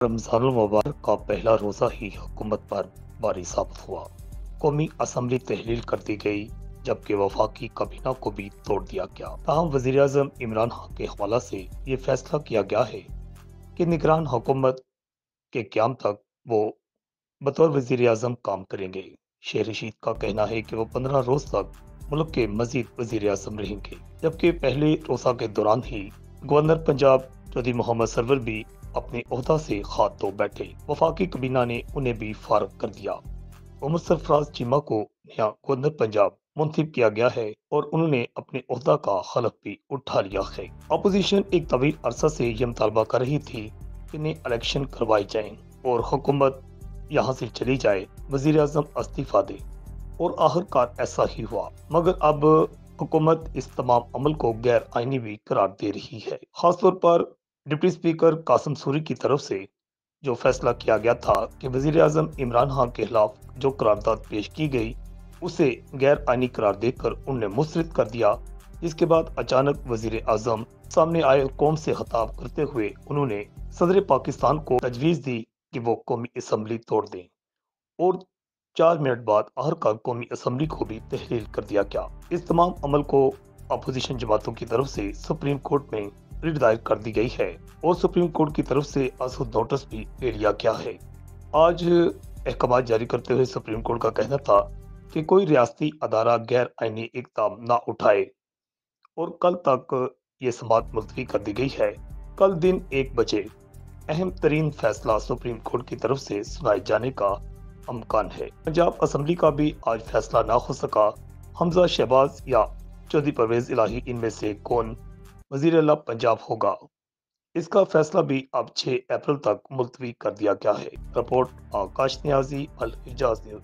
रमजान मुबारक का पहला रोज़ा ही हुकूमत पर भारी साबित हुआ। कौमी असम्बली तहलील कर दी गई, जबकि वफाकी काबीना को भी तोड़ दिया गया। ताहम वज़ीर आज़म इमरान खान के हवाला से ये फैसला किया गया है कि निगरान हुकूमत के क़याम तक वो बतौर वज़ीर आज़म काम करेंगे। शेर रशीद का कहना है कि वो 15 रोज़ तक मुल्क के मजीद वज़ीर आज़म रहेंगे, जबकि पहले रोज़ा के दौरान ही गवर्नर पंजाब चौधरी मोहम्मद सरवर भी अपने ओहदा से हाथ धो बैठे। वफाकी कबीना ने उन्हें भी फारग कर दिया। उमर सरफराज चीमा को नया गवर्नर पंजाब मुंतखब किया गया है और उन्होंने अपने ओहदा का हलफ भी उठा लिया है। अपोजिशन एक तवील अरसा से यह मुतालबा कर रही थी कि इन्हें इलेक्शन करवाए जाएं और हुकूमत यहाँ से चली जाए, वजीर आजम इस्तीफा दे, और आखिरकार ऐसा ही हुआ। मगर अब हुकूमत इस तमाम अमल को गैर आईनी भी करार दे रही है। खासतौर पर डिप्टी स्पीकर कासिम सूरी की तरफ से जो फैसला किया गया था कि वजीर आजम इमरान खान के खिलाफ जो करारदाद पेश की गई उसे गैर आईनी करार देकर उन्हें मुस्तरद कर दिया। जिसके बाद अचानक वजीर आजम सामने आए कौम से खिताब करते हुए उन्होंने सदर पाकिस्तान को तजवीज़ दी कि वो कौमी असम्बली तोड़ दें, और 4 मिनट बाद आखिरकार कौमी असम्बली को भी तहलील कर दिया गया। इस तमाम अमल को अपोजिशन जमातों की तरफ से सुप्रीम कोर्ट में रिट दायर कर दी गई है और सुप्रीम कोर्ट की तरफ से असुद नोटिस भी ले लिया गया है। आज अहकाम जारी करते हुए सुप्रीम कोर्ट का कहना था कि कोई रियासती अदारा गैर आईनी इकदाम ना उठाए, और कल तक ये समाअत मुलतवी कर दी गई है। कल दिन 1 बजे अहम तरीन फैसला सुप्रीम कोर्ट की तरफ से सुनाए जाने का अमकान है। पंजाब असम्बली का भी आज फैसला ना हो सका। हमजा शहबाज या चौधरी परवेज इलाही इनमें से कौन वजीर आला पंजाब होगा, इसका फैसला भी अब 6 अप्रैल तक मुलतवी कर दिया गया है। रिपोर्ट आकाश नियाजी, अल हिजाज न्यूज।